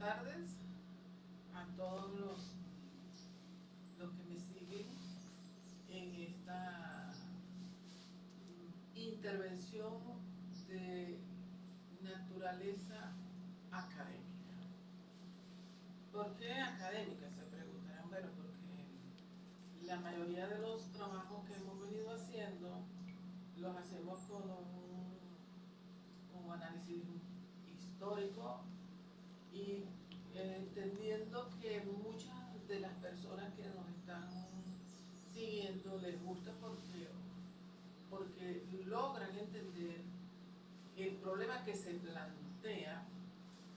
tardes a todos los que me siguen en esta intervención de naturaleza académica. ¿Por qué académica? Se preguntarán. Bueno, porque la mayoría de los trabajos que hemos venido haciendo los hacemos con un análisis histórico y entendiendo que muchas de las personas que nos están siguiendo les gusta porque logran entender el problema que se plantea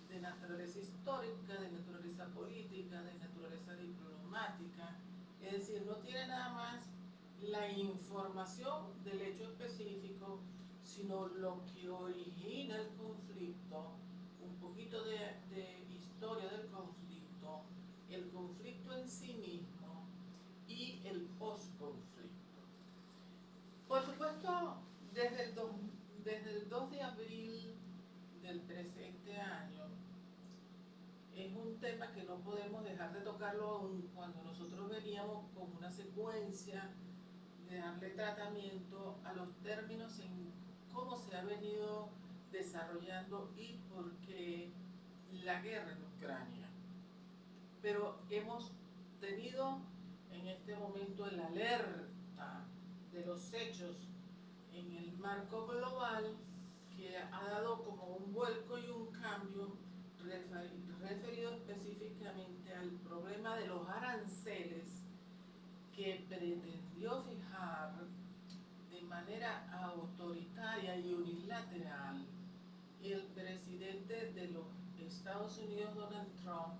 de naturaleza histórica, de naturaleza política, de naturaleza diplomática. Es decir, no tiene nada más la información del hecho específico, sino lo que origina el conflicto, un poquito de historia del conflicto, el conflicto en sí mismo y el post-conflicto. Por supuesto, desde el 2 de abril del presente año, es un tema que no podemos dejar de tocarlo aún cuando nosotros veníamos con una secuencia de darle tratamiento a los términos en cómo se ha venido desarrollando y por qué la guerra en Ucrania. Pero hemos tenido en este momento el alerta de los hechos en el marco global que ha dado como un vuelco y un cambio referido específicamente al problema de los aranceles que pretendió fijar de manera autoritaria y unilateral el presidente de los Estados Unidos, Donald Trump,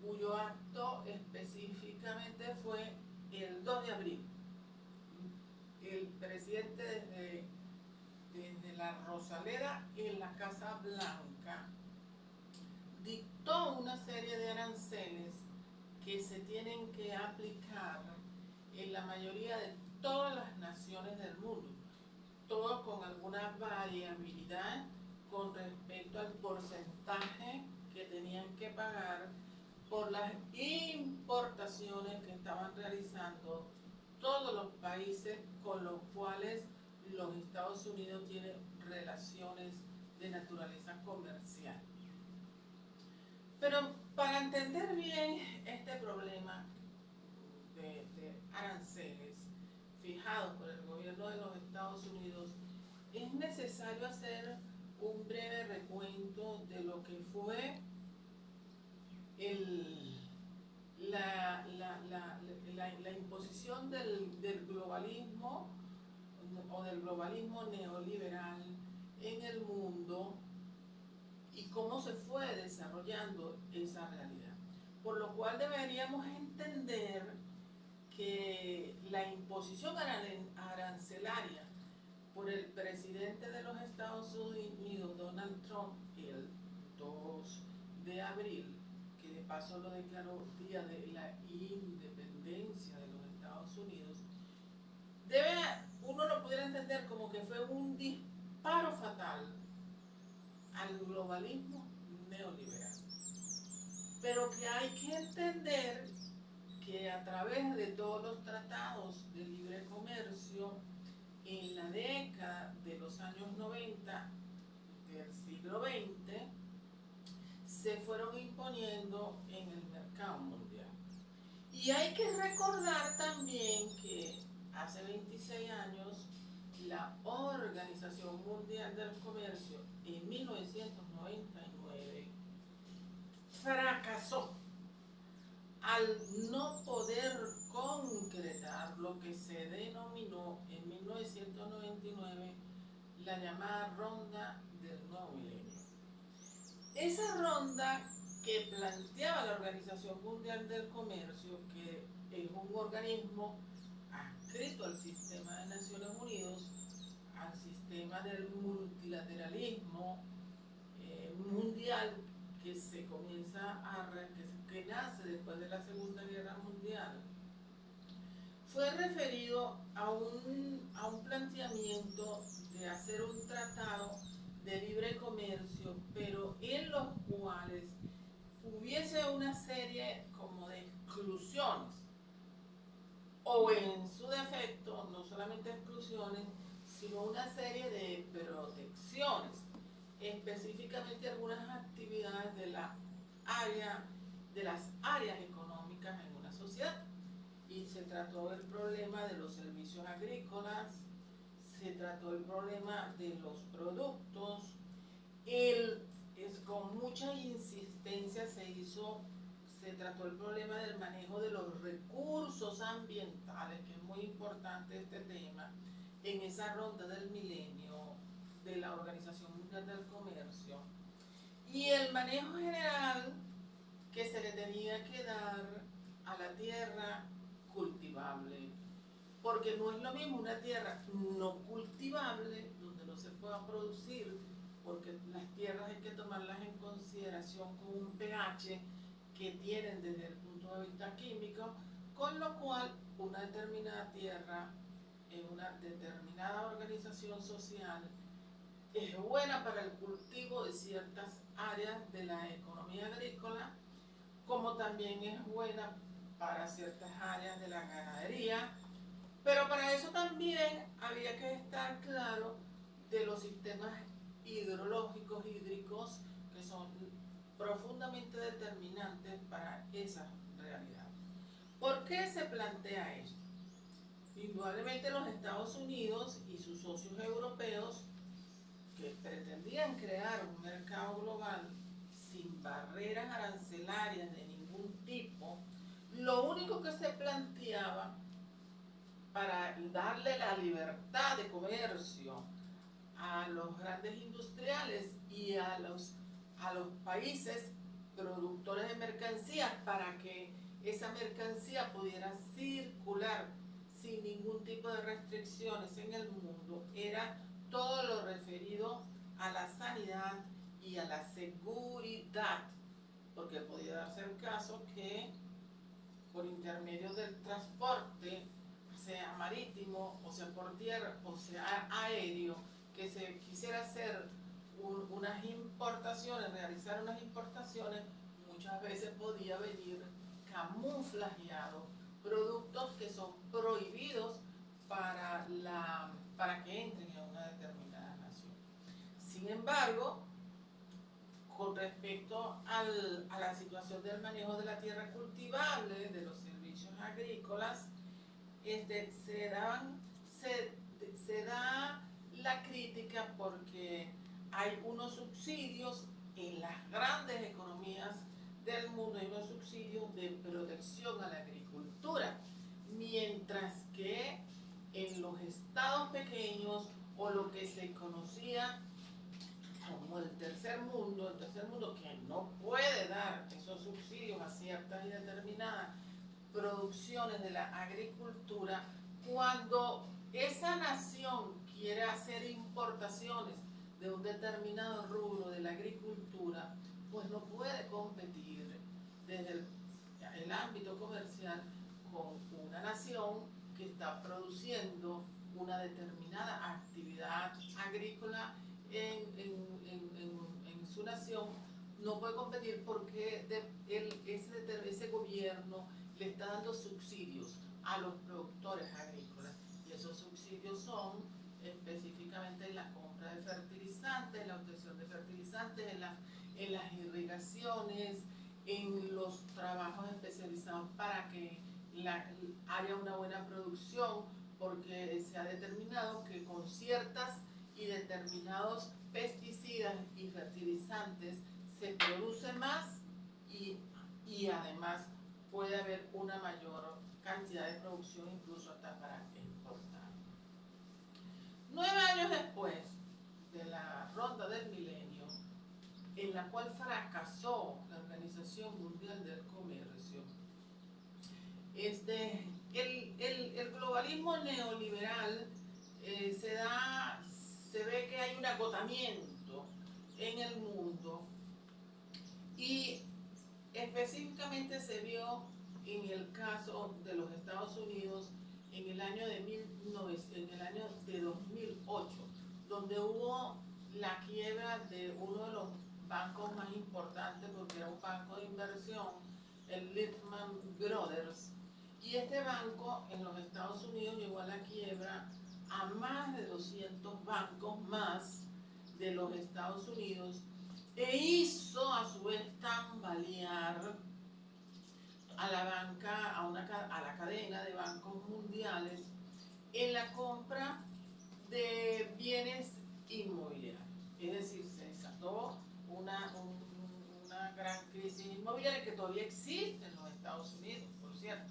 cuyo acto específicamente fue el 2 de abril. El presidente desde la Rosaleda en la Casa Blanca dictó una serie de aranceles que se tienen que aplicar en la mayoría de todas las naciones del mundo, todo con alguna variabilidad con respecto al porcentaje que tenían que pagar por las importaciones que estaban realizando todos los países con los cuales los Estados Unidos tienen relaciones de naturaleza comercial. Pero para entender bien este problema de aranceles fijados por el gobierno de los Estados Unidos, es necesario hacer un breve recuento de lo que fue la imposición del globalismo o del globalismo neoliberal en el mundo y cómo se fue desarrollando esa realidad. Por lo cual deberíamos entender que la imposición arancelaria por el presidente de los Estados Unidos, Donald Trump, el 2 de abril, que de paso lo declaró Día de la Independencia de los Estados Unidos, uno lo pudiera entender como que fue un disparo fatal al globalismo neoliberal. Pero que hay que entender que a través de todos los tratados de libre comercio en la década de los años 90 del siglo XX se fueron imponiendo en el mercado mundial. Y hay que recordar también que hace 26 años la Organización Mundial del Comercio en 1999 fracasó al no poder concretar lo que se denominó en 1999 la llamada Ronda del Nuevo Milenio. Esa ronda que planteaba la Organización Mundial del Comercio, que es un organismo adscrito al sistema de Naciones Unidas, al sistema del multilateralismo mundial que se comienza que nace después de la Segunda Guerra Mundial, fue referido a un planteamiento de hacer un tratado de libre comercio, pero en los cuales hubiese una serie como de exclusiones, o en su defecto, no solamente exclusiones, sino una serie de protecciones, específicamente algunas actividades de las áreas económicas en una sociedad. Y se trató del problema de los servicios agrícolas, se trató el problema de los productos, con mucha insistencia se trató el problema del manejo de los recursos ambientales, que es muy importante este tema, en esa ronda del milenio de la Organización Mundial del Comercio, y el manejo general que se le tenía que dar a la tierra cultivable, porque no es lo mismo una tierra no cultivable donde no se pueda producir, porque las tierras hay que tomarlas en consideración con un pH que tienen desde el punto de vista químico, con lo cual una determinada tierra en una determinada organización social es buena para el cultivo de ciertas áreas de la economía agrícola, como también es buena para ciertas áreas de la ganadería, pero para eso también había que estar claro de los sistemas hídricos, que son profundamente determinantes para esa realidad. ¿Por qué se plantea esto? Indudablemente los Estados Unidos y sus socios europeos, que pretendían crear un mercado global sin barreras arancelarias de ningún tipo, lo único que se planteaba para darle la libertad de comercio a los grandes industriales y a los países productores de mercancías, para que esa mercancía pudiera circular sin ningún tipo de restricciones en el mundo, era todo lo referido a la sanidad y a la seguridad, porque podía darse el caso que por intermedio del transporte, sea marítimo, o sea por tierra, o sea aéreo, que se quisiera hacer unas importaciones, realizar unas importaciones, muchas veces podía venir camuflajeado productos que son prohibidos para que entren en una determinada nación. Sin embargo, con respecto a la situación del manejo de la tierra cultivable, de los servicios agrícolas, se da la crítica porque hay unos subsidios en las grandes economías del mundo, hay unos subsidios de protección a la agricultura, mientras que en los estados pequeños, o lo que se conocía como el tercer mundo que no puede dar esos subsidios a ciertas y determinadas producciones de la agricultura, cuando esa nación quiere hacer importaciones de un determinado rubro de la agricultura, pues no puede competir desde el ámbito comercial con una nación que está produciendo una determinada actividad agrícola en su nación. No puede competir porque ese gobierno le está dando subsidios a los productores agrícolas, y esos subsidios son específicamente en la compra de fertilizantes, en la obtención de fertilizantes, en las irrigaciones, en los trabajos especializados para que haya una buena producción, porque se ha determinado que con ciertas y determinados pesticidas y fertilizantes se produce más, y además puede haber una mayor cantidad de producción, incluso hasta para exportar. 9 años después de la ronda del milenio, en la cual fracasó la Organización Mundial del Comercio, el globalismo neoliberal se ve que hay un agotamiento en el mundo, y específicamente se vio en el caso de los Estados Unidos en el año de 2008, donde hubo la quiebra de uno de los bancos más importantes porque era un banco de inversión, el Lehman Brothers, y este banco en los Estados Unidos llegó a la quiebra a más de 200 bancos más de los Estados Unidos e hizo a su vez tambalear a la banca, a la cadena de bancos mundiales en la compra de bienes inmobiliarios. Es decir, se desató una gran crisis inmobiliaria que todavía existe en los Estados Unidos, por cierto,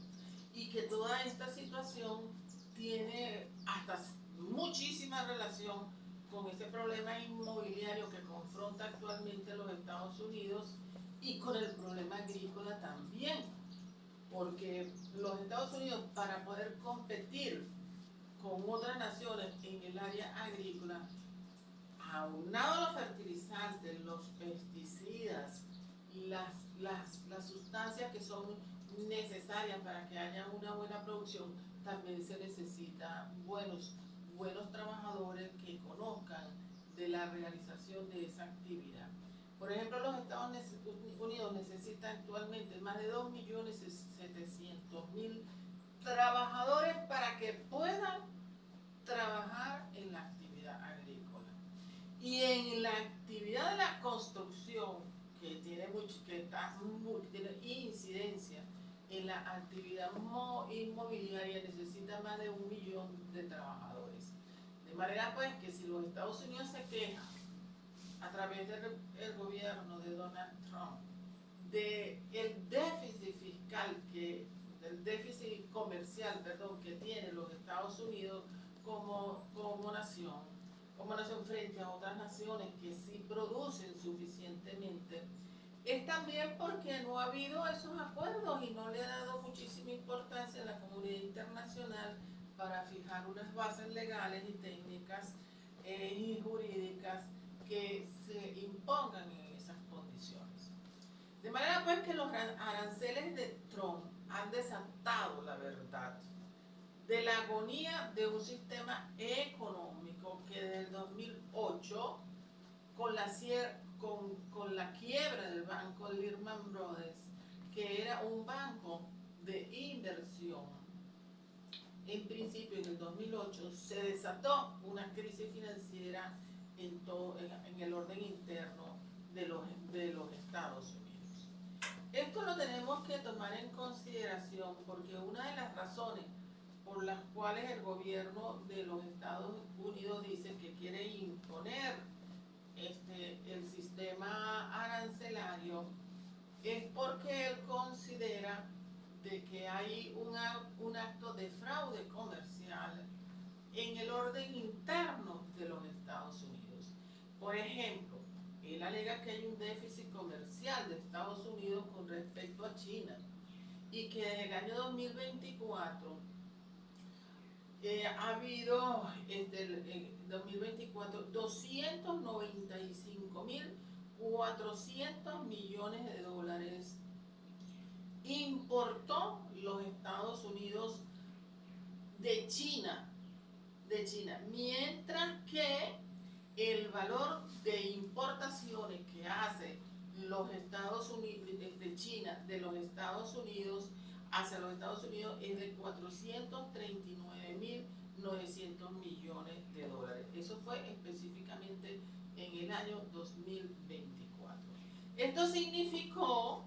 y que toda esta situación tiene hasta muchísima relación con ese problema inmobiliario que confronta actualmente los Estados Unidos y con el problema agrícola también, porque los Estados Unidos, para poder competir con otras naciones en el área agrícola, aunado a los fertilizantes, los pesticidas, las sustancias que son necesarias para que haya una buena producción, también se necesita buenos trabajadores que conozcan de la realización de esa actividad. Por ejemplo, los Estados Unidos necesitan actualmente más de 2.700.000 trabajadores para que puedan trabajar en la actividad agrícola. Y en la actividad de la construcción, que tiene incidencia en la actividad inmobiliaria, necesita más de 1 millón de trabajadores. De manera pues que si los Estados Unidos se quejan a través del gobierno de Donald Trump del déficit fiscal, del déficit comercial, que tiene los Estados Unidos como nación frente a otras naciones que sí producen suficientemente, es también porque no ha habido esos acuerdos y no le ha dado muchísima importancia a la comunidad internacional para fijar unas bases legales y técnicas y jurídicas que se impongan en esas condiciones. De manera pues que los aranceles de Trump han desatado la verdad de la agonía de un sistema económico que desde el 2008, con la quiebra del banco Lehman Brothers, que era un banco de inversión, en principio en el 2008 se desató una crisis financiera en el orden interno de los Estados Unidos. Esto lo tenemos que tomar en consideración porque una de las razones por las cuales el gobierno de los Estados Unidos dice que quiere imponer el sistema arancelario es porque él considera de que hay un acto de fraude comercial en el orden interno de los Estados Unidos. Por ejemplo, él alega que hay un déficit comercial de Estados Unidos con respecto a China y que desde el año 2024 ha habido en 2024 $295.400 millones importó los Estados Unidos de China, mientras que el valor de importaciones que hace los Estados Unidos de China de los Estados Unidos hacia los Estados Unidos es de $439.900 millones. Eso fue específicamente en el año 2024. Esto significó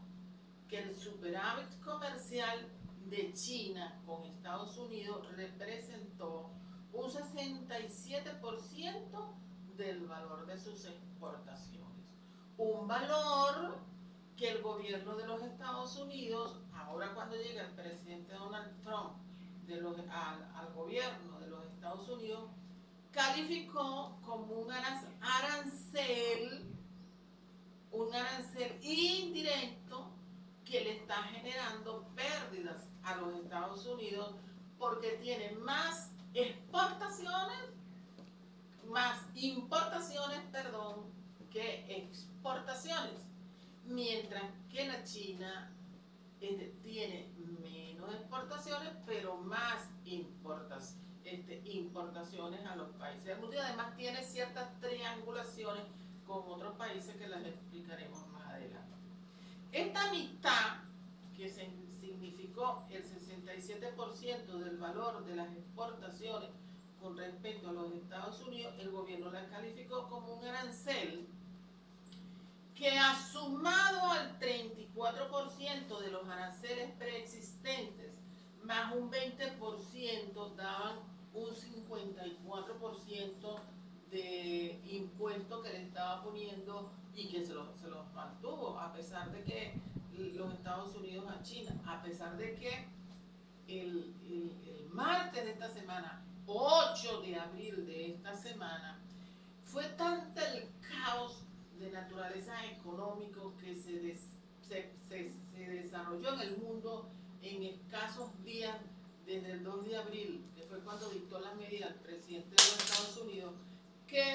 que el superávit comercial de China con Estados Unidos representó un 67% del valor de sus exportaciones. Un valor que el gobierno de los Estados Unidos, ahora cuando llega el presidente Donald Trump al gobierno de los Estados Unidos, calificó como un arancel indirecto que le está generando pérdidas a los Estados Unidos porque tiene más importaciones, que exportaciones, mientras que la China tiene menos exportaciones pero más importaciones a los países del mundo y además tiene ciertas triangulaciones con otros países que las explicaremos más adelante. Esta mitad, que significó el 67% del valor de las exportaciones con respecto a los Estados Unidos, el gobierno la calificó como un arancel que, sumado al 34% de los aranceles preexistentes, más un 20%, daban un 54% de impuestos que le estaba poniendo y que se los mantuvo, a pesar de que los Estados Unidos a China, a pesar de que el martes de esta semana, 8 de abril de esta semana, fue tanto el caos de naturaleza económico que se desarrolló en el mundo en escasos días desde el 2 de abril, que fue cuando dictó la medida el presidente de los Estados Unidos, que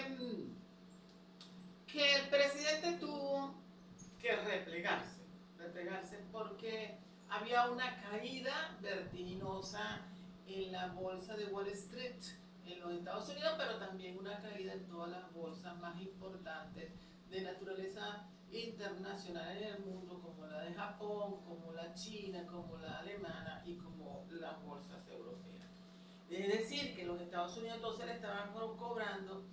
el presidente tuvo que replegarse porque había una caída vertiginosa en la bolsa de Wall Street en los Estados Unidos, pero también una caída en todas las bolsas más importantes de naturaleza internacional en el mundo, como la de Japón, como la china, como la alemana y como las bolsas europeas. Es decir, que los Estados Unidos entonces le estaban cobrando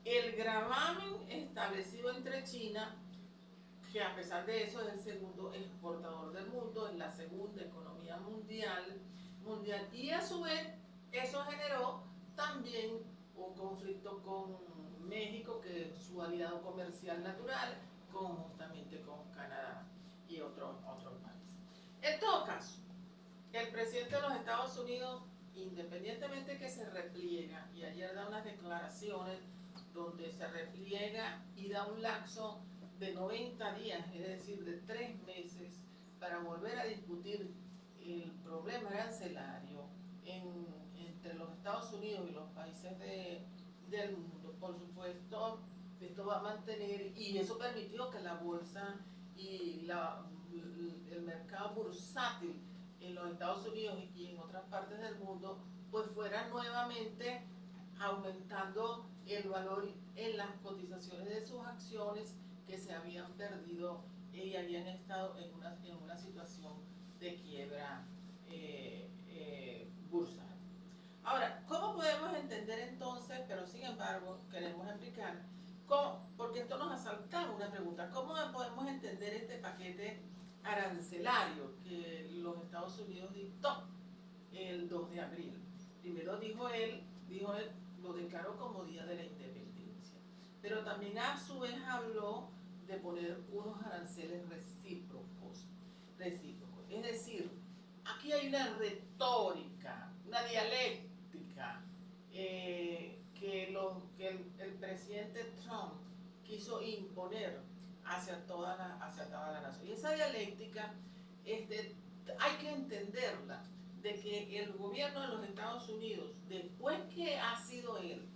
el gravamen establecido entre China, que a pesar de eso es el segundo exportador del mundo, es la segunda economía mundial, y a su vez eso generó también un conflicto con México, que es su aliado comercial natural, conjuntamente con Canadá y otros países. En todo caso, el presidente de los Estados Unidos, independientemente de que se repliega, y ayer da unas declaraciones donde se repliega y da un lapso de 90 días, es decir, de 3 meses, para volver a discutir el problema arancelario entre los Estados Unidos y los países del mundo. Por supuesto, esto va a mantener, y eso permitió que la bolsa y el mercado bursátil en los Estados Unidos y en otras partes del mundo, pues fueran nuevamente aumentando el valor en las cotizaciones de sus acciones, que se habían perdido y habían estado en una situación de quiebra bursátil. Ahora, ¿cómo podemos entender entonces, pero sin embargo queremos explicar, porque esto nos asaltaba una pregunta, ¿cómo podemos entender este paquete arancelario que los Estados Unidos dictó el 2 de abril? Primero dijo él, lo declaró como Día de la Independencia, pero también a su vez habló de poner unos aranceles recíprocos. Es decir, aquí hay una retórica, una dialéctica que el presidente Trump quiso imponer hacia toda la nación. Y esa dialéctica hay que entenderla, de que el gobierno de los Estados Unidos, después que ha sido él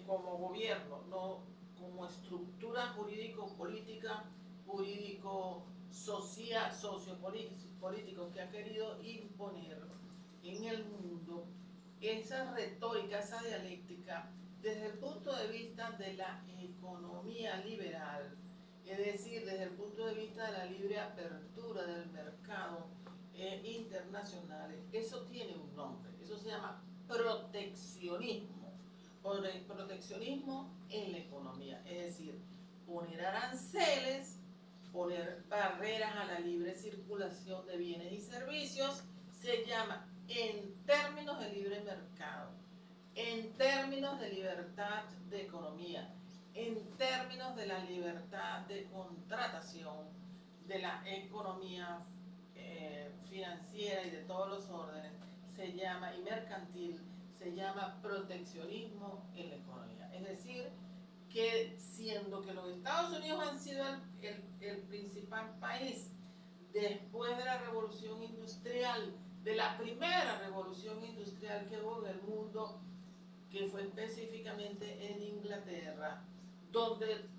como gobierno, no como estructura jurídico-política, jurídico-social, sociopolítico, que ha querido imponer en el mundo esa retórica, esa dialéctica, desde el punto de vista de la economía liberal, es decir, desde el punto de vista de la libre apertura del mercado internacional. Eso tiene un nombre, eso se llama proteccionismo. Proteccionismo en la economía, es decir, poner aranceles, poner barreras a la libre circulación de bienes y servicios, se llama, en términos de libre mercado, en términos de libertad de economía, en términos de la libertad de contratación, de la economía financiera y de todos los órdenes, se llama, y mercantil, se llama proteccionismo en la economía. Es decir, que siendo que los Estados Unidos han sido el principal país después de la revolución industrial, de la primera revolución industrial que hubo en el mundo, que fue específicamente en Inglaterra, donde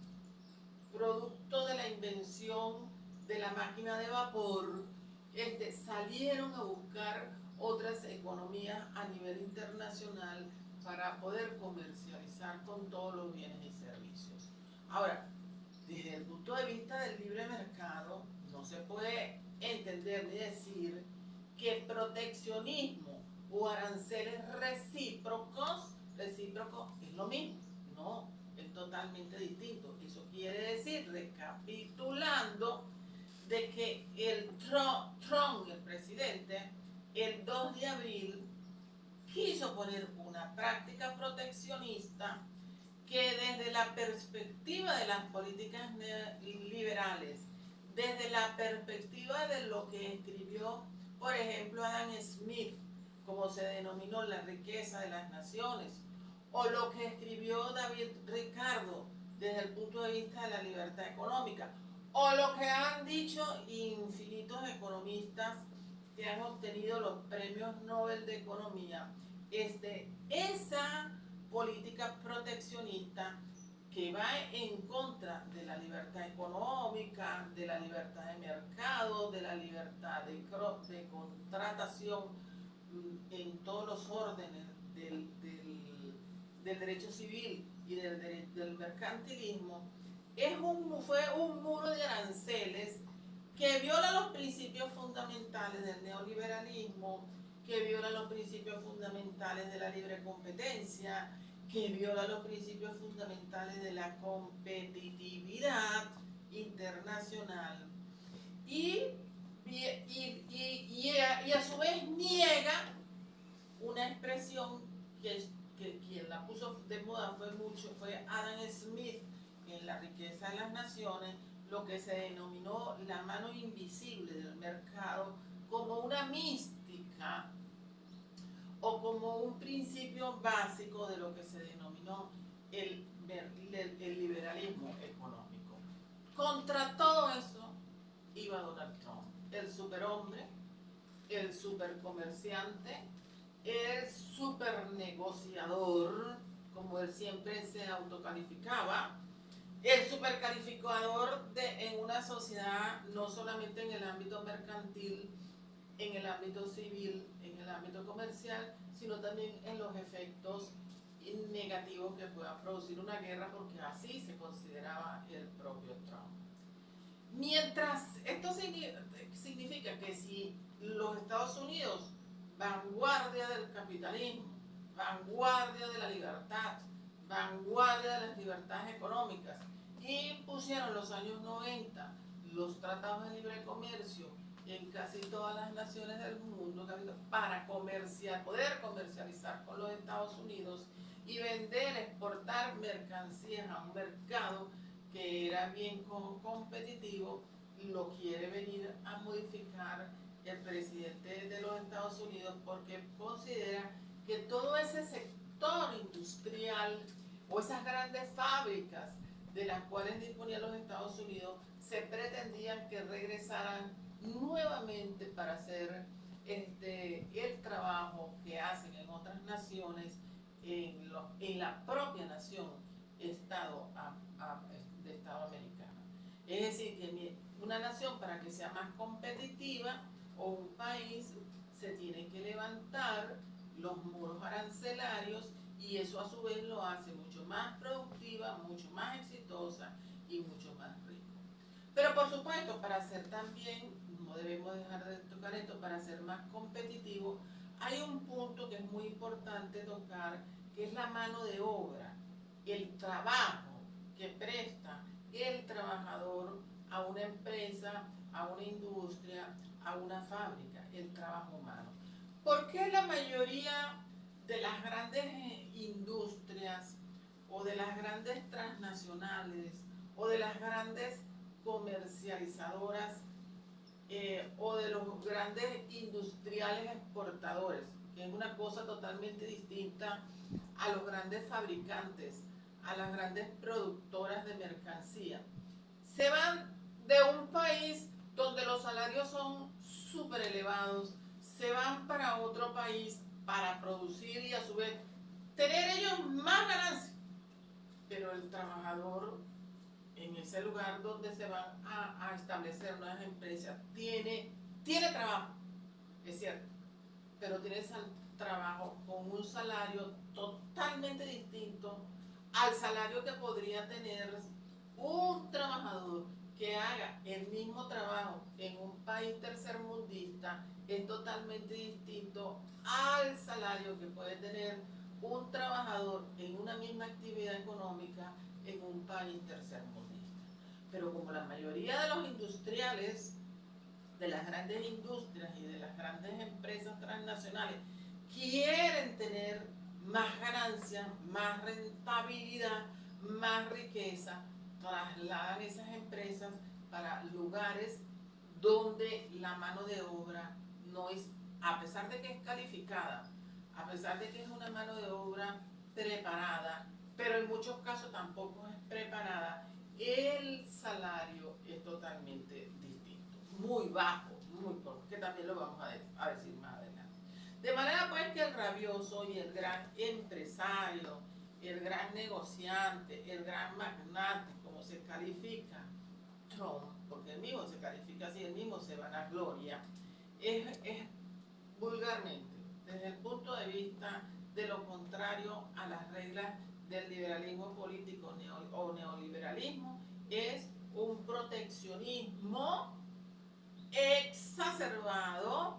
producto de la invención de la máquina de vapor, salieron a buscar otras economías a nivel internacional para poder comercializar con todos los bienes y servicios. Ahora, desde el punto de vista del libre mercado, no se puede entender ni decir que proteccionismo o aranceles recíprocos es lo mismo. No, es totalmente distinto. Eso quiere decir, recapitulando, de que el Trump, el presidente, el 2 de abril quiso poner una práctica proteccionista que desde la perspectiva de las políticas liberales, desde la perspectiva de lo que escribió, por ejemplo, Adam Smith, como se denominó la riqueza de las naciones, o lo que escribió David Ricardo desde el punto de vista de la libertad económica, o lo que han dicho infinitos economistas que han obtenido los premios Nobel de Economía, esa política proteccionista que va en contra de la libertad económica, de la libertad de mercado, de la libertad de contratación en todos los órdenes del derecho civil y del mercantilismo, fue un muro de aranceles que viola los principios fundamentales del neoliberalismo, que viola los principios fundamentales de la libre competencia, que viola los principios fundamentales de la competitividad internacional y a su vez niega una expresión que quien la puso de moda fue Adam Smith en La riqueza de las naciones, lo que se denominó la mano invisible del mercado como una mística o como un principio básico de lo que se denominó el liberalismo económico. Contra todo eso iba Donald Trump, el superhombre, el supercomerciante, el supernegociador, como él siempre se autocalificaba, el supercalificador en una sociedad, no solamente en el ámbito mercantil, en el ámbito civil, en el ámbito comercial, sino también en los efectos negativos que pueda producir una guerra, porque así se consideraba el propio Trump. Mientras esto significa que si los Estados Unidos, vanguardia del capitalismo, vanguardia de la libertad, vanguardia de las libertades económicas, impusieron los años 90 los tratados de libre comercio en casi todas las naciones del mundo para poder comercializar con los Estados Unidos y vender, exportar mercancías a un mercado que era bien competitivo, lo quiere venir a modificar el presidente de los Estados Unidos porque considera que todo ese sector industrial o esas grandes fábricas de las cuales disponían los Estados Unidos se pretendían que regresaran nuevamente para hacer el trabajo que hacen en otras naciones, en la propia nación de Estado americano. Es decir, que una nación, para que sea más competitiva, o un país, se tiene que levantar los muros arancelarios, y eso a su vez lo hace mucho más productiva, mucho más exitosa y mucho más rica. Pero por supuesto, para ser también, no debemos dejar de tocar esto, para ser más competitivo, hay un punto que es muy importante tocar, que es la mano de obra, el trabajo que presta el trabajador a una empresa, a una industria, a una fábrica, el trabajo humano. ¿Por qué la mayoría de las grandes industrias o de las grandes transnacionales o de las grandes comercializadoras o de los grandes industriales exportadores, que es una cosa totalmente distinta a los grandes fabricantes, a las grandes productoras de mercancía, se van de un país donde los salarios son súper elevados, se van para otro país para producir y a su vez tener ellos más ganancias, pero el trabajador en ese lugar donde se van a establecer nuevas empresas tiene trabajo, es cierto, pero tiene trabajo con un salario totalmente distinto al salario que podría tener un trabajador que haga el mismo trabajo en un país tercermundista es totalmente distinto al salario que puede tener un trabajador en una misma actividad económica en un país tercermundista. Pero como la mayoría de los industriales, de las grandes industrias y de las grandes empresas transnacionales quieren tener más ganancias, más rentabilidad, más riqueza, trasladan esas empresas para lugares donde la mano de obra no es, a pesar de que es calificada, a pesar de que es una mano de obra preparada, pero en muchos casos tampoco es preparada, el salario es totalmente distinto, muy bajo, muy poco, que también lo vamos a decir más adelante. De manera pues que el rabioso y el gran empresario, el gran negociante, el gran magnate, como se califica Trump, porque él mismo se califica así, él mismo se vanagloria, es vulgarmente, desde el punto de vista de lo contrario a las reglas del liberalismo político o neoliberalismo, es un proteccionismo exacerbado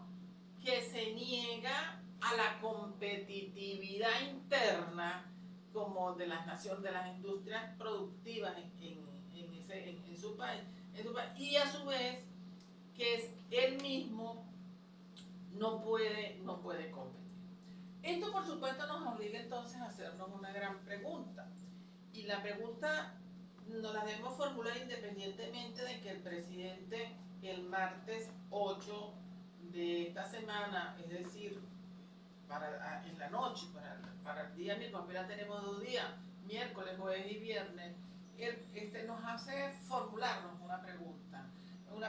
que se niega a la competitividad interna como de las naciones, de las industrias productivas en su país, y a su vez que es él mismo no puede competir. Esto por supuesto nos obliga entonces a hacernos una gran pregunta, y la pregunta nos la debemos formular independientemente de que el presidente el martes 8 de esta semana, es decir, en la noche, para el día miércoles, apenas tenemos 2 días, miércoles, jueves y viernes, nos hace formularnos una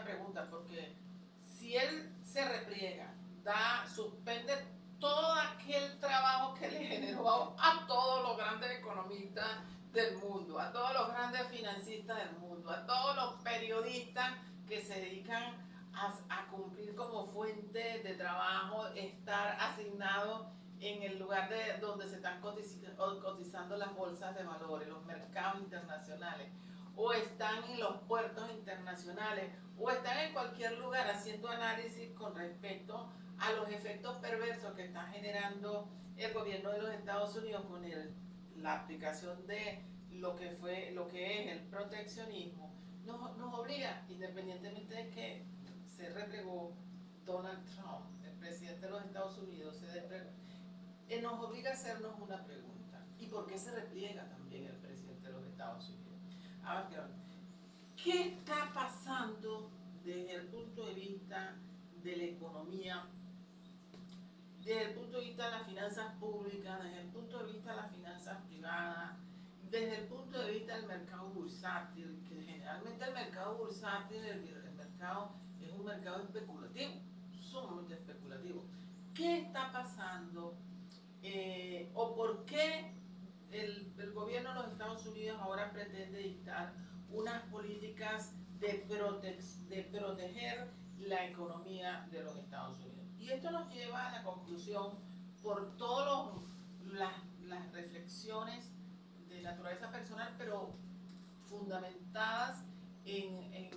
pregunta, porque si él se repliega, suspende todo aquel trabajo que le generó a todos los grandes economistas del mundo, a todos los grandes financistas del mundo, a todos los periodistas que se dedican a cumplir como fuente de trabajo, estar asignado en el lugar donde se están cotizando las bolsas de valores, los mercados internacionales, o están en los puertos internacionales, o están en cualquier lugar haciendo análisis con respecto a los efectos perversos que está generando el gobierno de los Estados Unidos con la aplicación de lo que es el proteccionismo, nos obliga, independientemente de que se replegó Donald Trump, el presidente de los Estados Unidos, nos obliga a hacernos una pregunta. ¿Y por qué se repliega también el presidente de los Estados Unidos? A ver, ¿qué está pasando desde el punto de vista de la economía, desde el punto de vista de las finanzas públicas, desde el punto de vista de las finanzas privadas, desde el punto de vista del mercado bursátil, que generalmente el mercado bursátil, el mercado es un mercado especulativo, sumamente especulativo? ¿Qué está pasando? ¿O por qué el gobierno de los Estados Unidos ahora pretende dictar unas políticas de proteger la economía de los Estados Unidos? Y esto nos lleva a la conclusión, por todas las reflexiones de naturaleza personal, pero fundamentadas en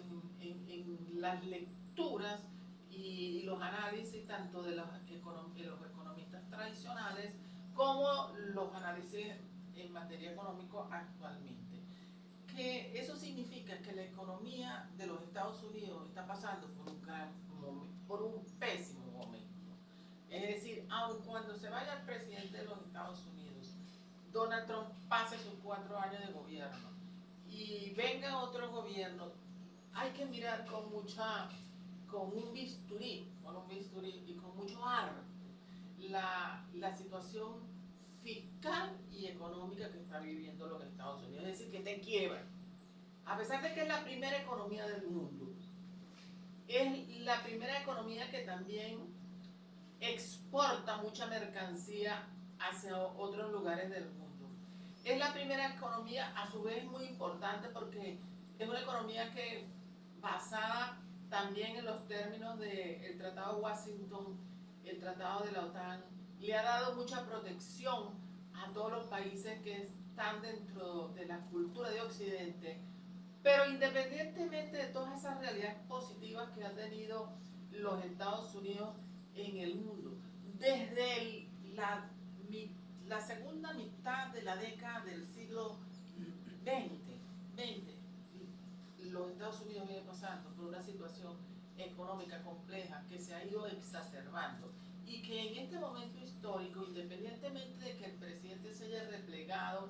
las lecturas y los análisis tanto de los economistas tradicionales como los análisis en materia económica actualmente. Que eso significa que la economía de los Estados Unidos está pasando por un pésimo momento. Es decir, aun cuando se vaya el presidente de los Estados Unidos, Donald Trump pase sus 4 años de gobierno y venga otro gobierno, hay que mirar con un bisturí y con mucho arte la situación fiscal y económica que está viviendo los Estados Unidos. Es decir, que te quiebra. A pesar de que es la primera economía del mundo, es la primera economía que también exporta mucha mercancía hacia otros lugares del mundo. Es la primera economía, a su vez muy importante, porque es una economía que basada también en los términos del Tratado de Washington, el Tratado de la OTAN, le ha dado mucha protección a todos los países que están dentro de la cultura de Occidente, Pero independientemente de todas esas realidades positivas que ha tenido los Estados Unidos en el mundo, desde la segunda mitad de la década del siglo XX, los Estados Unidos vienen pasando por una situación económica compleja que se ha ido exacerbando y que en este momento histórico, independientemente de que el presidente se haya replegado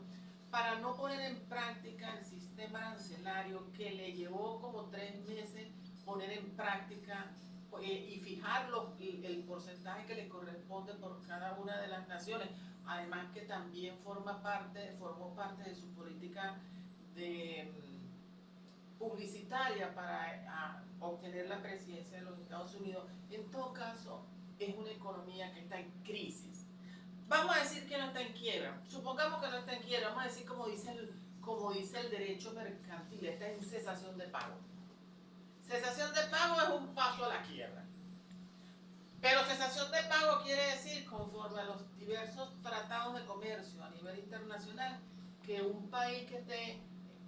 para no poner en práctica el sistema arancelario que le llevó como 3 meses poner en práctica y fijar el porcentaje que le corresponde por cada una de las naciones, además que también formó parte de su política de publicitaria para obtener la presidencia de los Estados Unidos. En todo caso, es una economía que está en crisis. Vamos a decir que no está en quiebra. Supongamos que no está en quiebra. Vamos a decir como dice el derecho mercantil, está en cesación de pago. Cesación de pago es un paso a la quiebra. Pero cesación de pago quiere decir, conforme a los diversos tratados de comercio a nivel internacional, que un país que esté,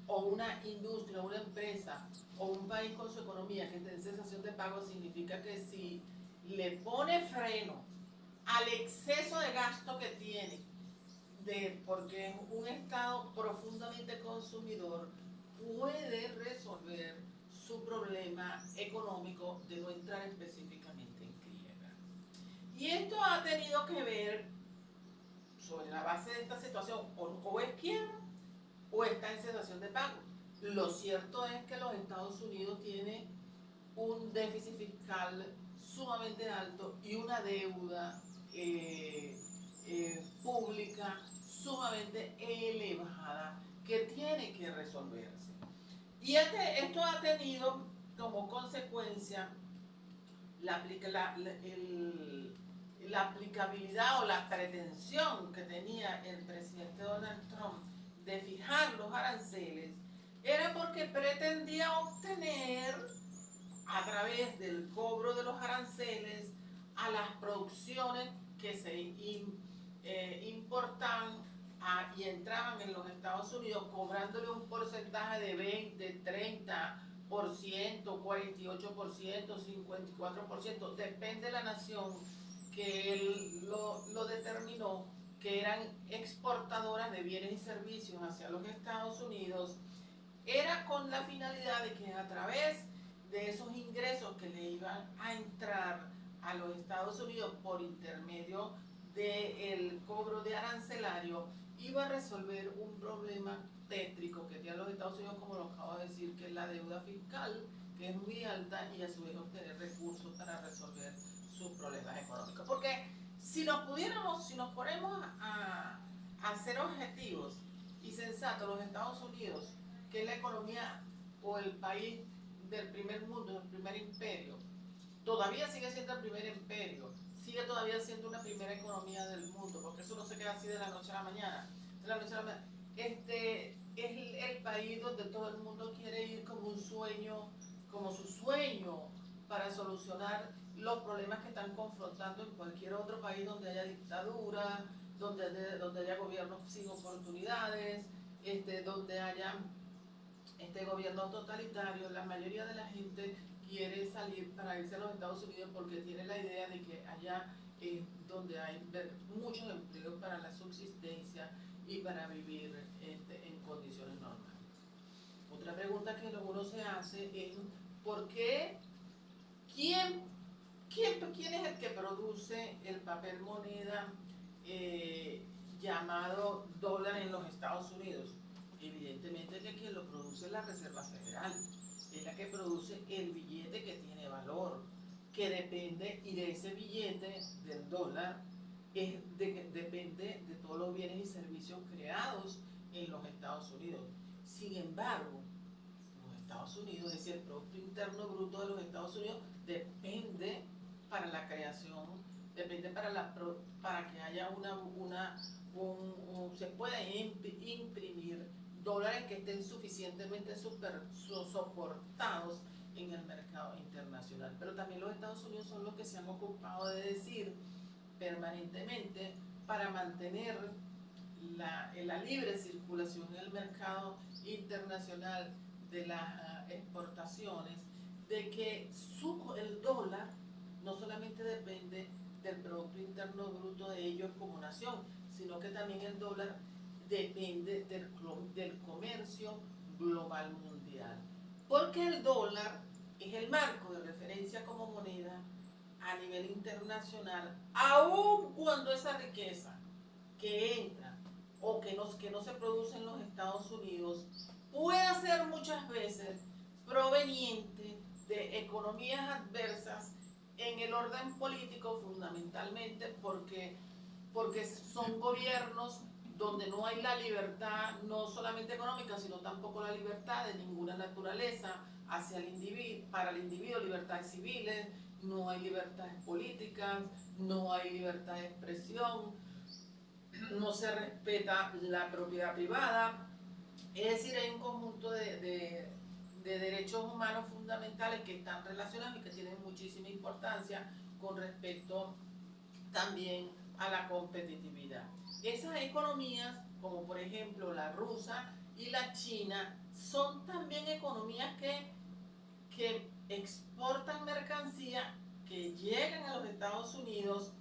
o una industria, una empresa, o un país con su economía que esté en cesación de pago, significa que si le pone freno al exceso de gasto que tiene, porque es un Estado profundamente consumidor, puede resolver su problema económico de no entrar específicamente en quiebra. Y esto ha tenido que ver, sobre la base de esta situación, o es quiebra o está en cesación de pago. Lo cierto es que los Estados Unidos tienen un déficit fiscal sumamente alto y una deuda pública sumamente elevada que tiene que resolverse. Y esto ha tenido como consecuencia la aplicabilidad o la pretensión que tenía el presidente Donald Trump de fijar los aranceles, era porque pretendía obtener a través del cobro de los aranceles a las producciones que se importaban y entraban en los Estados Unidos, cobrándole un porcentaje de 20, 30%, 48%, 54%, depende de la nación que él lo determinó, que eran exportadoras de bienes y servicios hacia los Estados Unidos. Era con la finalidad de que a través de esos ingresos que le iban a entrar a los Estados Unidos por intermedio del cobro de arancelario, iba a resolver un problema tétrico que tiene los Estados Unidos, como lo acabo de decir, que es la deuda fiscal, que es muy alta, y a su vez obtener recursos para resolver sus problemas económicos. Porque si nos ponemos a ser objetivos y sensatos, los Estados Unidos, que es la economía o el país del primer mundo, del primer imperio, todavía sigue siendo el primer imperio, sigue todavía siendo una primera economía del mundo, porque eso no se queda así de la noche a la mañana. De la noche a la mañana. Es el país donde todo el mundo quiere ir como un sueño, como su sueño para solucionar los problemas que están confrontando en cualquier otro país donde haya dictadura, donde haya gobiernos sin oportunidades, donde haya gobierno totalitario. La mayoría de la gente quiere salir para irse a los Estados Unidos porque tiene la idea de que allá es donde hay muchos empleos para la subsistencia y para vivir en condiciones normales. Otra pregunta que uno se hace es ¿por qué? ¿Quién es el que produce el papel moneda llamado dólar en los Estados Unidos? Evidentemente que quien lo produce es la Reserva Federal, es la que produce el billete que tiene valor, que depende, y de ese billete del dólar depende de todos los bienes y servicios creados en los Estados Unidos. Sin embargo, los Estados Unidos, es decir, el Producto Interno Bruto de los Estados Unidos depende para la creación, depende para que haya se pueda imprimir dólares que estén suficientemente soportados en el mercado internacional. Pero también los Estados Unidos son los que se han ocupado de decir permanentemente, para mantener la libre circulación en el mercado internacional de las exportaciones, de que el dólar no solamente depende del Producto Interno Bruto de ellos como nación, sino que también el dólar depende del comercio global mundial. Porque el dólar es el marco de referencia como moneda a nivel internacional, aun cuando esa riqueza que entra o que no se produce en los Estados Unidos puede ser muchas veces proveniente de economías adversas en el orden político, fundamentalmente porque son gobiernos donde no hay la libertad, no solamente económica, sino tampoco la libertad de ninguna naturaleza hacia el individuo, para el individuo, libertades civiles, no hay libertades políticas, no hay libertad de expresión, no se respeta la propiedad privada. Es decir, hay un conjunto de derechos humanos fundamentales que están relacionados y que tienen muchísima importancia con respecto también a la competitividad. Esas economías, como por ejemplo la rusa y la china, son también economías que exportan mercancía, que llegan a los Estados Unidos,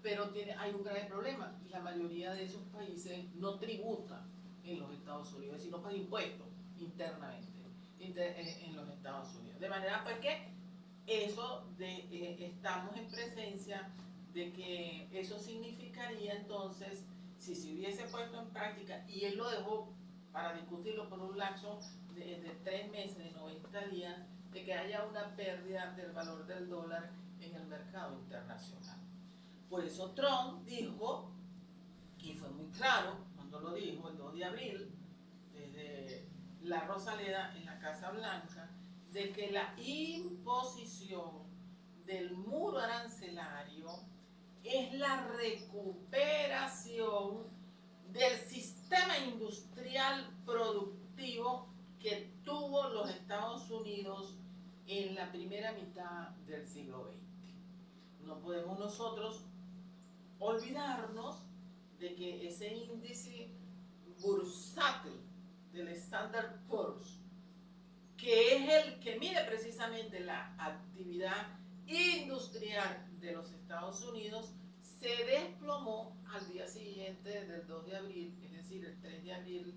pero hay un grave problema. La mayoría de esos países no tributan en los Estados Unidos, sino pagan impuestos internamente en los Estados Unidos. De manera pues que estamos en presencia de que eso significaría entonces, si se hubiese puesto en práctica, y él lo dejó para discutirlo por un lapso de 3 meses, de 90 días, de que haya una pérdida del valor del dólar en el mercado internacional. Por eso Trump dijo, y fue muy claro cuando lo dijo el 2 de abril, desde la Rosaleda en la Casa Blanca, de que la imposición del muro arancelario es la recuperación del sistema industrial productivo que tuvo los Estados Unidos en la primera mitad del siglo XX. No podemos nosotros olvidarnos de que ese índice bursátil del Standard Poor's, que es el que mide precisamente la actividad industrial de los Estados Unidos, se desplomó al día siguiente del 2 de abril, es decir, el 3 de abril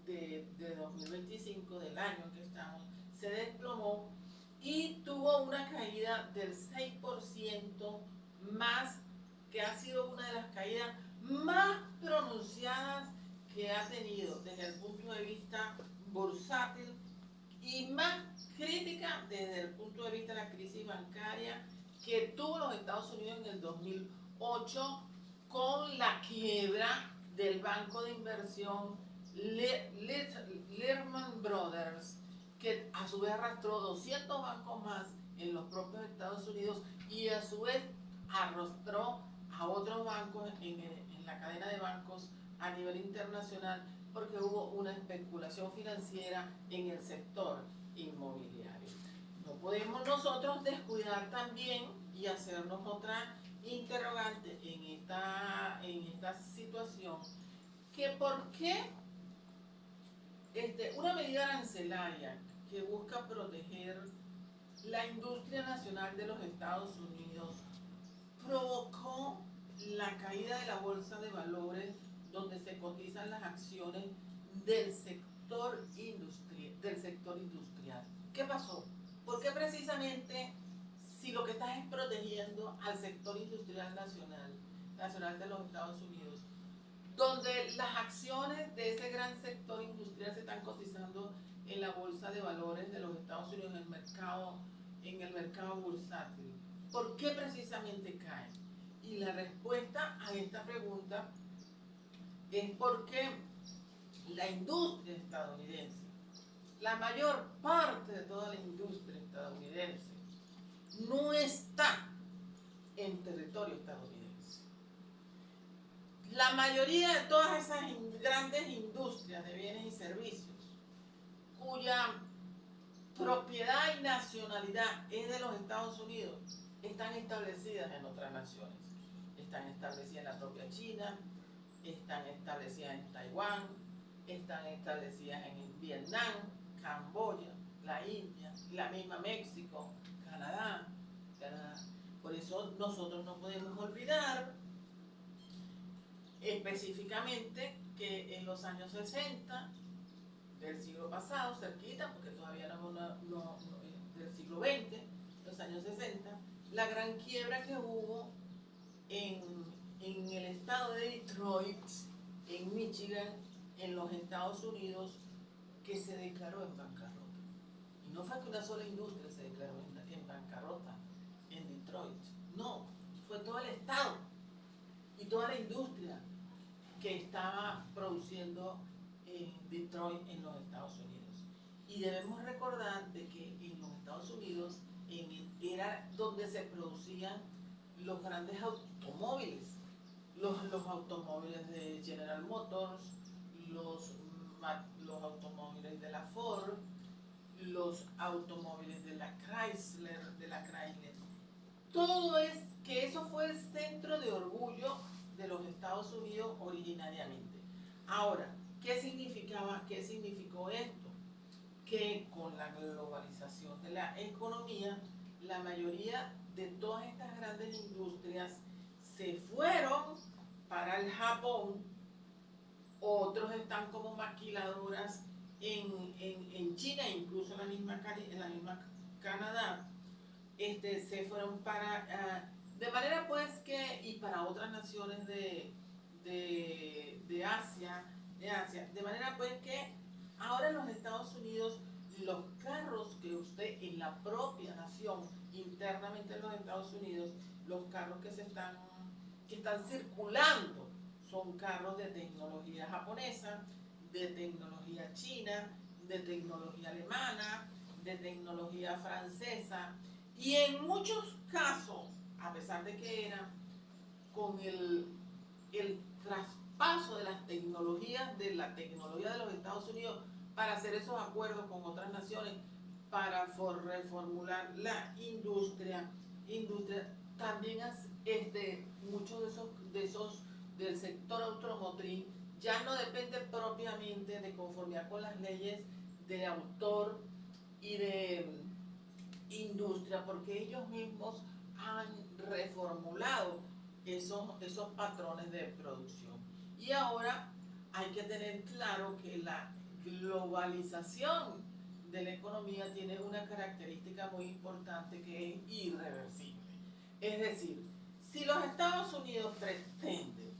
de 2025, del año en que estamos, se desplomó y tuvo una caída del 6%, más, que ha sido una de las caídas más pronunciadas que ha tenido desde el punto de vista bursátil y más crítica desde el punto de vista de la crisis bancaria que tuvo los Estados Unidos en el 2008 con la quiebra del banco de inversión Lehman Brothers, que a su vez arrastró 200 bancos más en los propios Estados Unidos y a su vez arrastró a otros bancos en la cadena de bancos a nivel internacional, porque hubo una especulación financiera en el sector inmobiliario. No podemos nosotros descuidar también y hacernos otra interrogante en esta situación, que por qué una medida arancelaria que busca proteger la industria nacional de los Estados Unidos provocó la caída de la bolsa de valores donde se cotizan las acciones del sector industrial. ¿Qué pasó? ¿Por qué precisamente, si lo que estás es protegiendo al sector industrial nacional de los Estados Unidos, donde las acciones de ese gran sector industrial se están cotizando en la bolsa de valores de los Estados Unidos, en el mercado bursátil, ¿por qué precisamente caen? Y la respuesta a esta pregunta es porque la industria estadounidense, la mayor parte de toda la industria estadounidense, no está en territorio estadounidense. La mayoría de todas esas grandes industrias de bienes y servicios, cuya propiedad y nacionalidad es de los Estados Unidos, están establecidas en otras naciones. Están establecidas en la propia China, están establecidas en Taiwán, están establecidas en Vietnam, Camboya, la India, la misma México, Canadá. Por eso nosotros no podemos olvidar específicamente que en los años 60 del siglo pasado, cerquita, porque todavía del siglo XX, los años 60, la gran quiebra que hubo en el estado de Detroit, en Michigan, en los Estados Unidos, que se declaró en bancarrota. Y no fue que una sola industria se declaró en bancarrota en Detroit, no, fue todo el estado y toda la industria que estaba produciendo en Detroit, en los Estados Unidos. Y debemos recordar de que en los Estados Unidos era donde se producían los grandes automóviles, los automóviles de General Motors, los automóviles de la Ford, los automóviles de la Chrysler, Todo eso fue el centro de orgullo de los Estados Unidos originariamente. Ahora, ¿qué significó esto? Que con la globalización de la economía, la mayoría de todas estas grandes industrias se fueron para el Japón, otros están como maquiladoras en China, incluso en la misma Canadá, se fueron de manera pues que, y para otras naciones de Asia, de manera pues que ahora en los Estados Unidos los carros que usted en la propia nación, internamente en los Estados Unidos, los carros que están circulando son carros de tecnología japonesa, de tecnología china, de tecnología alemana, de tecnología francesa, y en muchos casos, a pesar de que eran con el traspaso de las tecnologías, de la tecnología de los Estados Unidos, para hacer esos acuerdos con otras naciones, para reformular la industria también muchos de esos del sector automotriz ya no depende propiamente de conformidad con las leyes de autor y de industria, porque ellos mismos han reformulado esos patrones de producción. Y ahora hay que tener claro que la globalización de la economía tiene una característica muy importante que es irreversible. Es decir, si los Estados Unidos pretenden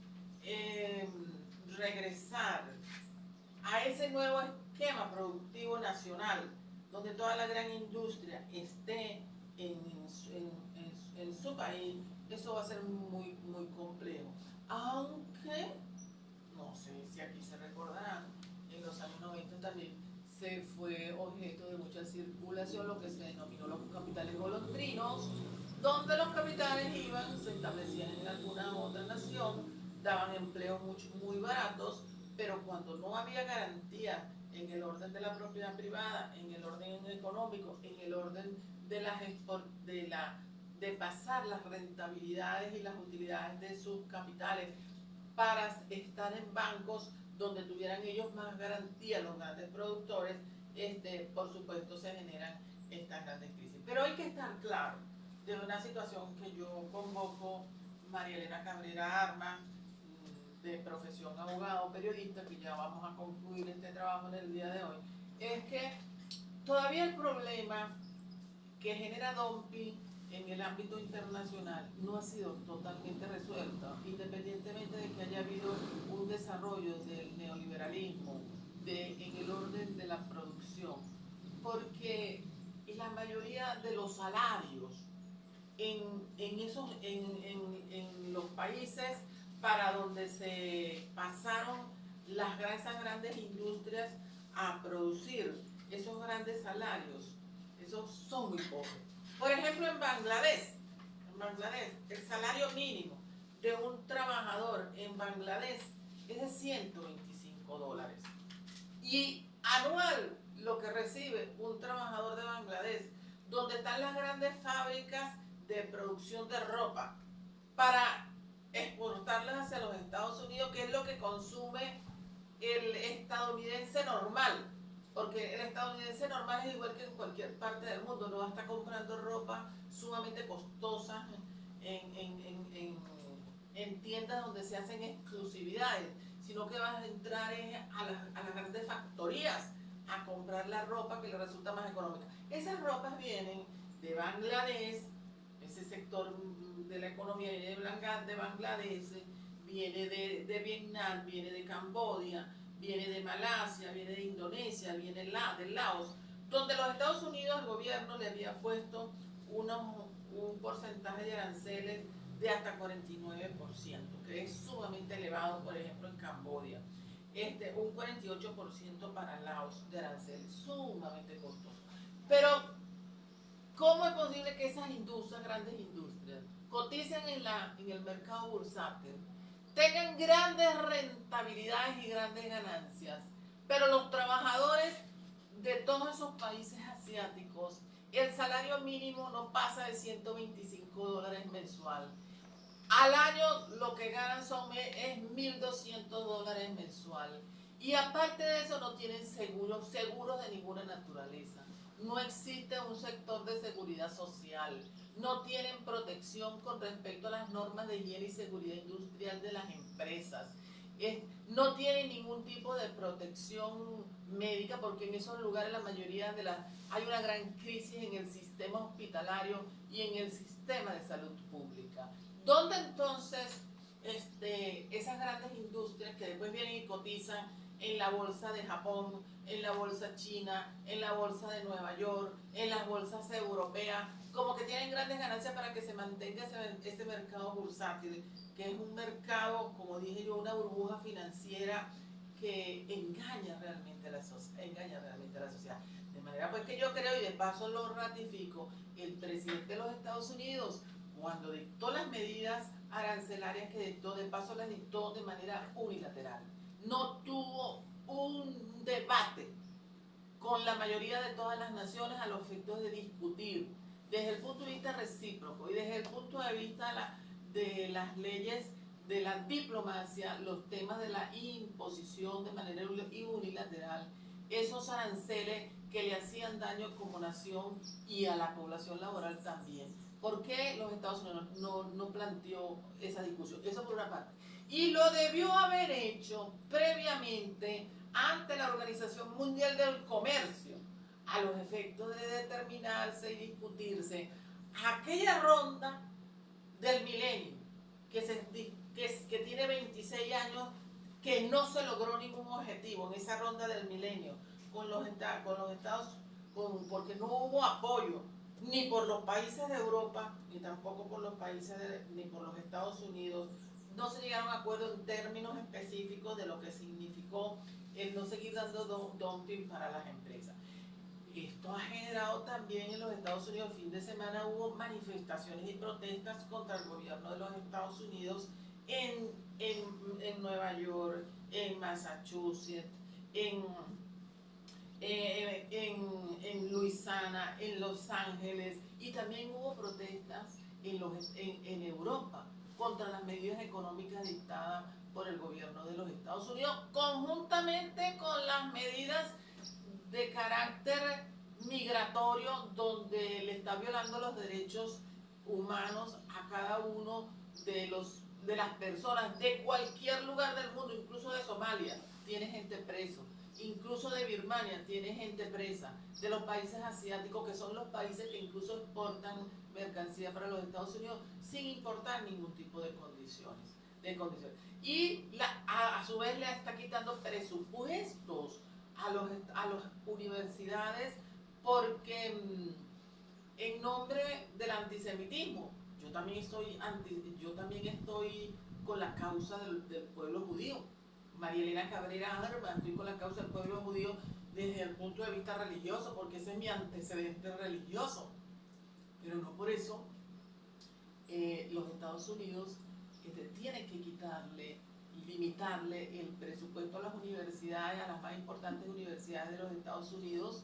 regresar a ese nuevo esquema productivo nacional, donde toda la gran industria esté en su país, eso va a ser muy, muy complejo. Aunque, no sé si aquí se recordarán, en los años 90 también se fue objeto de mucha circulación lo que se denominó los capitales golondrinos, donde los capitales iban, se establecían en alguna otra nación, daban empleos muy baratos, pero cuando no había garantía en el orden de la propiedad privada, en el orden económico, en el orden de pasar las rentabilidades y las utilidades de sus capitales para estar en bancos donde tuvieran ellos más garantía, los grandes productores, por supuesto se generan estas grandes crisis. Pero hay que estar claro de una situación que yo convoco, María Elena Cabrera Armas, de profesión abogado, periodista, que ya vamos a concluir este trabajo en el día de hoy, es que todavía el problema que genera dumping en el ámbito internacional no ha sido totalmente resuelto, independientemente de que haya habido un desarrollo del neoliberalismo en el orden de la producción, porque la mayoría de los salarios en los países para donde se pasaron esas grandes industrias a producir esos grandes salarios, esos son muy pobres. Por ejemplo, en Bangladesh, el salario mínimo de un trabajador en Bangladesh es de $125. Y anual lo que recibe un trabajador de Bangladesh, donde están las grandes fábricas de producción de ropa para exportarlas hacia los Estados Unidos, que es lo que consume el estadounidense normal. porque el estadounidense normal es igual que en cualquier parte del mundo, no va a estar comprando ropa sumamente costosa en tiendas donde se hacen exclusividades, sino que vas a entrar a las grandes factorías a comprar la ropa que le resulta más económica. Esas ropas vienen de Bangladesh, ese sector de la economía viene de Bangladesh, viene de Vietnam, viene de Camboya, viene de Malasia, viene de Indonesia, viene de Laos, donde los Estados Unidos, el gobierno le había puesto un porcentaje de aranceles de hasta 49%, que es sumamente elevado, por ejemplo, en Camboya. Un 48% para Laos de aranceles, sumamente costoso. Pero, ¿cómo es posible que esas industrias, grandes industrias, coticen en el mercado bursátil, tengan grandes rentabilidades y grandes ganancias, pero los trabajadores de todos esos países asiáticos, el salario mínimo no pasa de $125 mensual? Al año lo que ganan es $1.200 mensual. Y aparte de eso no tienen seguros de ninguna naturaleza. No existe un sector de seguridad social. No tienen protección con respecto a las normas de higiene y seguridad industrial de las empresas. No tienen ningún tipo de protección médica, porque en esos lugares la mayoría hay una gran crisis en el sistema hospitalario y en el sistema de salud pública. ¿Dónde entonces esas grandes industrias que después vienen y cotizan en la bolsa de Japón, en la bolsa china, en la bolsa de Nueva York, en las bolsas europeas, como que tienen grandes ganancias para que se mantenga ese mercado bursátil, que es un mercado, como dije yo, una burbuja financiera que engaña realmente a la sociedad? De manera pues que yo creo, y de paso lo ratifico, el presidente de los Estados Unidos, cuando dictó las medidas arancelarias que dictó, de paso las dictó de manera unilateral. No tuvo un debate con la mayoría de todas las naciones a los efectos de discutir desde el punto de vista recíproco y desde el punto de vista de las leyes de la diplomacia, los temas de la imposición de manera unilateral, esos aranceles que le hacían daño como nación y a la población laboral también. ¿Por qué los Estados Unidos no planteó esa discusión? Eso por una parte. Y lo debió haber hecho previamente ante la Organización Mundial del Comercio, a los efectos de determinarse y discutirse aquella ronda del milenio que tiene 26 años, que no se logró ningún objetivo en esa ronda del milenio con los Estados, porque no hubo apoyo ni por los países de Europa, ni tampoco por los países ni por los Estados Unidos. No se llegaron a acuerdo en términos específicos de lo que significó el no seguir dando dumping para las empresas. Esto ha generado también en los Estados Unidos, el fin de semana hubo manifestaciones y protestas contra el gobierno de los Estados Unidos en Nueva York, en Massachusetts, en Luisiana, en Los Ángeles, y también hubo protestas en Europa contra las medidas económicas dictadas por el gobierno de los Estados Unidos, conjuntamente con las medidas de carácter migratorio, donde le está violando los derechos humanos a cada uno de las personas de cualquier lugar del mundo, incluso de Somalia tiene gente preso, incluso de Birmania tiene gente presa, de los países asiáticos, que son los países que incluso exportan mercancía para los Estados Unidos sin importar ningún tipo de condiciones. Y a su vez le está quitando presupuestos a las universidades, porque en nombre del antisemitismo, yo también estoy con la causa del pueblo judío. María Elena Cabrera Arma, estoy con la causa del pueblo judío desde el punto de vista religioso, porque ese es mi antecedente religioso. Pero no por eso los Estados Unidos tienen que limitarle el presupuesto a las universidades, a las más importantes universidades de los Estados Unidos,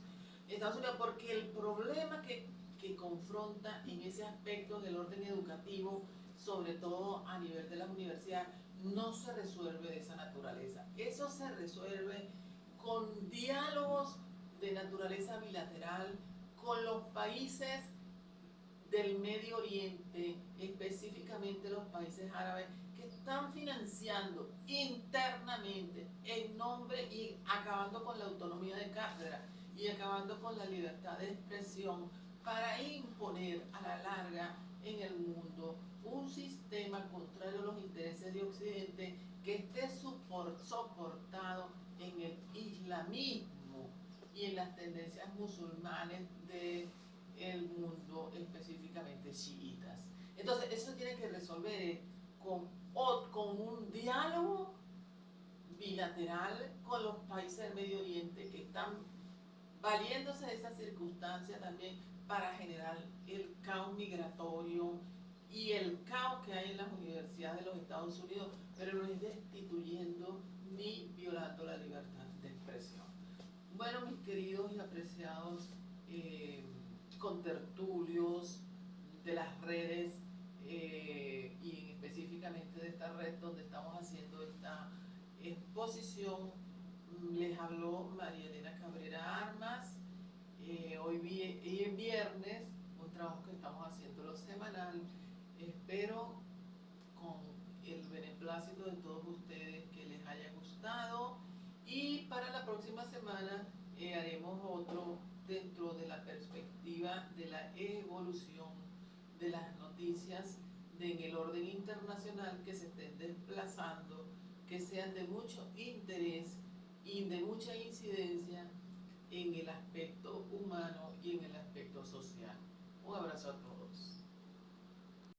porque el problema que confronta en ese aspecto del orden educativo, sobre todo a nivel de las universidades, no se resuelve de esa naturaleza. Eso se resuelve con diálogos de naturaleza bilateral con los países del Medio Oriente, específicamente los países árabes, que están financiando internamente en nombre y acabando con la autonomía de cátedra y acabando con la libertad de expresión para imponer a la larga en el mundo un sistema contrario a los intereses de Occidente que esté soportado en el islamismo y en las tendencias musulmanes del mundo, específicamente chiitas. Entonces, eso tiene que resolver con un diálogo bilateral con los países del Medio Oriente que están valiéndose de esa circunstancia también para generar el caos migratorio y el caos que hay en las universidades de los Estados Unidos, pero no es destituyendo ni violando la libertad de expresión. Bueno, mis queridos y apreciados contertulios de las redes y específicamente de esta red donde estamos haciendo esta exposición, les habló María Elena Cabrera Armas. Hoy es viernes, un trabajo que estamos haciendo semanal. Espero con el beneplácito de todos ustedes que les haya gustado, y para la próxima semana haremos otro dentro de la perspectiva de la evolución de las noticias en el orden internacional que se estén desplazando, que sean de mucho interés y de mucha incidencia en el aspecto humano y en el aspecto social. Un abrazo a todos.